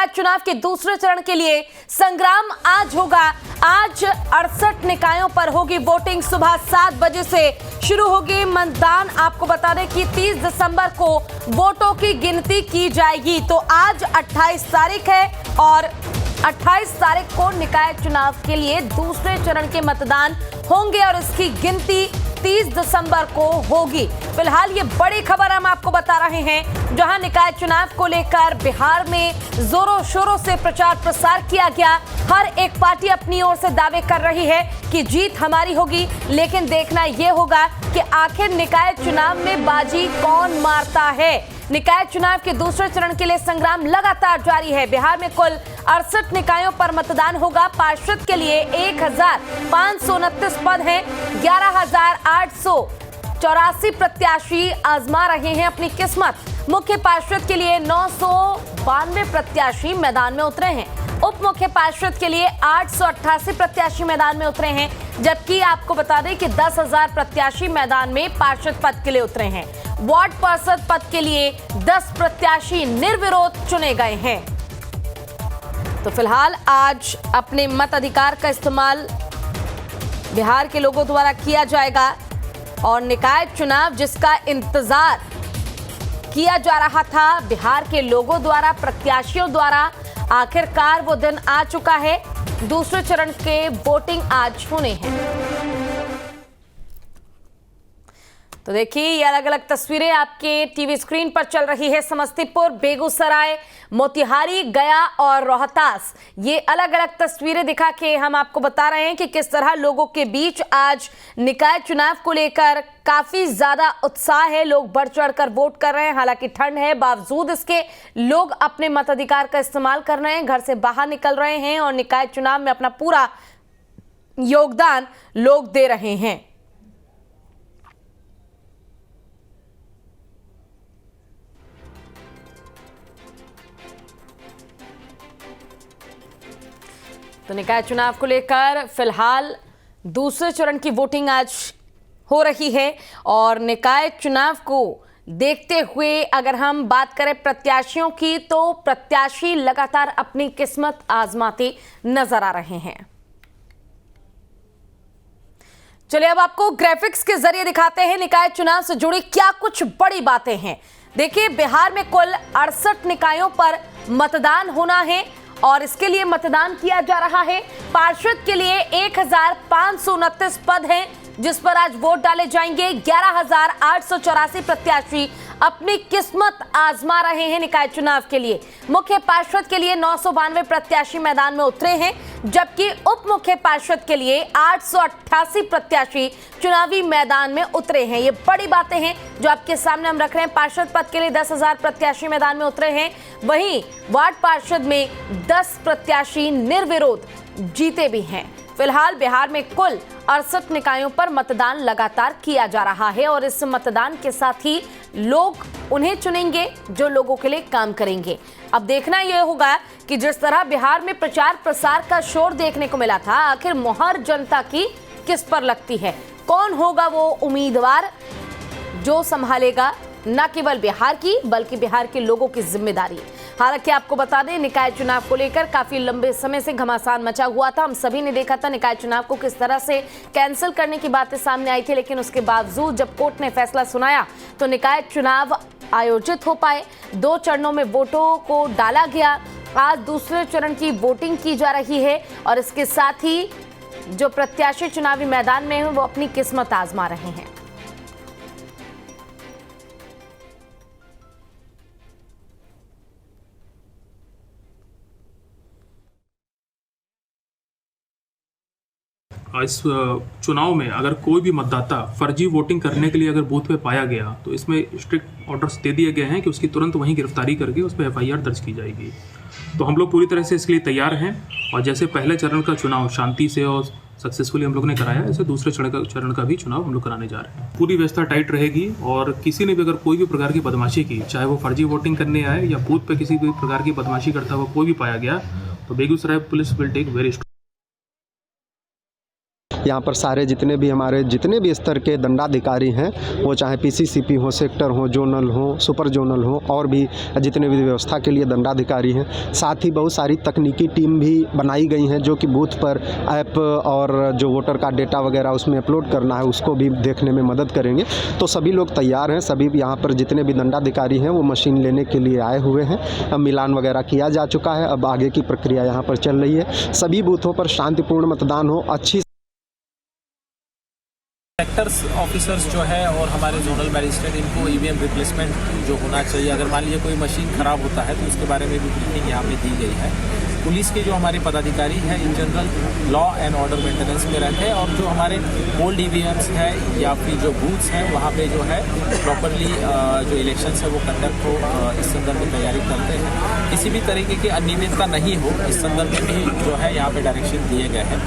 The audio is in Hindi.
निकाय चुनाव के दूसरे चरण के लिए संग्राम आज होगा। आज 68 निकायों पर होगी वोटिंग। सुबह 7 बजे से शुरू होगी मतदान। आपको बता दें कि 30 दिसंबर को वोटों की गिनती की जाएगी। तो आज 28 तारीख है और 28 तारीख को निकाय चुनाव के लिए दूसरे चरण के मतदान होंगे और इसकी गिनती 30 दिसंबर को होगी। फिलहाल ये बड़ी खबर हम आपको बता रहे हैं, जहां निकाय चुनाव को लेकर बिहार में जोरों शोरों से प्रचार प्रसार किया गया। हर एक पार्टी अपनी ओर से दावे कर रही है कि जीत हमारी होगी, लेकिन देखना यह होगा कि आखिर निकाय चुनाव में बाजी कौन मारता है। निकाय चुनाव के दूसरे चरण के लिए संग्राम लगातार जारी है। बिहार में कुल 68 निकायों पर मतदान होगा। पार्षद के लिए 1529 पद हैं। 11,884 प्रत्याशी आजमा रहे हैं अपनी किस्मत। मुख्य पार्षद के लिए 992 प्रत्याशी मैदान में उतरे हैं। उप मुख्य पार्षद के लिए 888 प्रत्याशी मैदान में उतरे हैं, जबकि आपको बता दें कि 10,000 प्रत्याशी मैदान में पार्षद पद के लिए उतरे हैं। वार्ड पार्षद पद के लिए 10 प्रत्याशी निर्विरोध चुने गए हैं। तो फिलहाल आज अपने मताधिकार का इस्तेमाल बिहार के लोगों द्वारा किया जाएगा और निकाय चुनाव जिसका इंतजार किया जा रहा था बिहार के लोगों द्वारा, प्रत्याशियों द्वारा, आखिरकार वो दिन आ चुका है। दूसरे चरण के वोटिंग आज होने हैं। तो देखिए ये अलग अलग तस्वीरें आपके टीवी स्क्रीन पर चल रही है। समस्तीपुर, बेगूसराय, मोतिहारी, गया और रोहतास, ये अलग अलग तस्वीरें दिखा के हम आपको बता रहे हैं कि किस तरह लोगों के बीच आज निकाय चुनाव को लेकर काफी ज्यादा उत्साह है। लोग बढ़ चढ़कर वोट कर रहे हैं। हालांकि ठंड है, बावजूद इसके लोग अपने मताधिकार का इस्तेमाल कर रहे हैं, घर से बाहर निकल रहे हैं और निकाय चुनाव में अपना पूरा योगदान लोग दे रहे हैं। तो निकाय चुनाव को लेकर फिलहाल दूसरे चरण की वोटिंग आज हो रही है और निकाय चुनाव को देखते हुए अगर हम बात करें प्रत्याशियों की, तो प्रत्याशी लगातार अपनी किस्मत आजमाते नजर आ रहे हैं। चलिए अब आपको ग्राफिक्स के जरिए दिखाते हैं निकाय चुनाव से जुड़ी क्या कुछ बड़ी बातें हैं। देखिए बिहार में कुल 68 निकायों पर मतदान होना है और इसके लिए मतदान किया जा रहा है। पार्षद के लिए 1529 पद हैं जिस पर आज वोट डाले जाएंगे। 11,884 प्रत्याशी अपनी किस्मत आजमा रहे हैं निकाय चुनाव के लिए। मुख्य पार्षद के लिए 992 प्रत्याशी मैदान में उतरे हैं, जबकि उप मुख्य पार्षद के लिए 888 प्रत्याशी चुनावी मैदान में उतरे हैं। ये बड़ी बातें हैं जो आपके सामने हम रख रहे हैं। पार्षद पद के लिए 10,000 प्रत्याशी मैदान में उतरे हैं, वहीं वार्ड पार्षद में 10 प्रत्याशी निर्विरोध जीते भी हैं। फिलहाल बिहार में कुल 68 निकायों पर मतदान लगातार किया जा रहा है और इस मतदान के साथ ही लोग उन्हें चुनेंगे जो लोगों के लिए काम करेंगे। अब देखना यह होगा कि जिस तरह बिहार में प्रचार प्रसार का शोर देखने को मिला था, आखिर मुहर जनता की किस पर लगती है, कौन होगा वो उम्मीदवार जो संभालेगा न केवल बिहार की बल्कि बिहार के लोगों की जिम्मेदारी। हालांकि आपको बता दें निकाय चुनाव को लेकर काफी लंबे समय से घमासान मचा हुआ था। हम सभी ने देखा था निकाय चुनाव को किस तरह से कैंसिल करने की बातें सामने आई थी, लेकिन उसके बावजूद जब कोर्ट ने फैसला सुनाया तो निकाय चुनाव आयोजित हो पाए। 2 चरणों में वोटों को डाला गया। आज दूसरे चरण की वोटिंग की जा रही है और इसके साथ ही जो प्रत्याशी चुनावी मैदान में हैं वो अपनी किस्मत आजमा रहे हैं। इस चुनाव में अगर कोई भी मतदाता फर्जी वोटिंग करने के लिए अगर बूथ पे पाया गया तो इसमें स्ट्रिक्ट ऑर्डर्स दे दिए गए हैं कि उसकी तुरंत वहीं गिरफ्तारी करके उस पर FIR दर्ज की जाएगी। तो हम लोग पूरी तरह से इसके लिए तैयार हैं और जैसे पहले चरण का चुनाव शांति से और सक्सेसफुली हम लोग ने कराया, ऐसे दूसरे चरण का भी चुनाव हम लोग कराने जा रहे हैं। पूरी व्यवस्था टाइट रहेगी और किसी ने भी अगर कोई भी प्रकार की बदमाशी की, चाहे वो फर्जी वोटिंग करने आए या बूथ पे किसी भी प्रकार की बदमाशी करता हुआ कोई भी पाया गया, तो Begusarai police will take very यहाँ पर सारे जितने भी स्तर के दंडाधिकारी हैं, वो चाहे पीसीसीपी हो, सेक्टर हो, जोनल हो, सुपर जोनल हो, और भी जितने भी व्यवस्था के लिए दंडाधिकारी हैं। साथ ही बहुत सारी तकनीकी टीम भी बनाई गई हैं जो कि बूथ पर ऐप और जो वोटर का डेटा वगैरह उसमें अपलोड करना है उसको भी देखने में मदद करेंगे। तो सभी लोग तैयार हैं, सभी यहाँ पर जितने भी दंडाधिकारी हैं वो मशीन लेने के लिए आए हुए हैं। अब मिलान वगैरह किया जा चुका है, अब आगे की प्रक्रिया यहाँ पर चल रही है। सभी बूथों पर शांतिपूर्ण मतदान हो, अच्छी सेक्टर्स ऑफिसर्स जो है और हमारे जोनल मैजिस्ट्रेट, इनको ईवीएम रिप्लेसमेंट जो होना चाहिए, अगर मान लीजिए कोई मशीन खराब होता है तो उसके बारे में भी ब्रीफिंग यहाँ पे दी गई है। पुलिस के जो हमारे पदाधिकारी हैं in general law and order maintenance में रहते हैं, और जो हमारे ओल्ड ईवीएम्स है या फिर जो बूथ्स हैं वहाँ पे जो है प्रॉपरली जो इलेक्शंस है वो कंडक्ट हो, इस संदर्भ में तैयारी करते हैं। किसी भी तरीके की अनियमितता नहीं हो, इस संदर्भ में भी जो है यहाँ पे डायरेक्शन दिए गए हैं।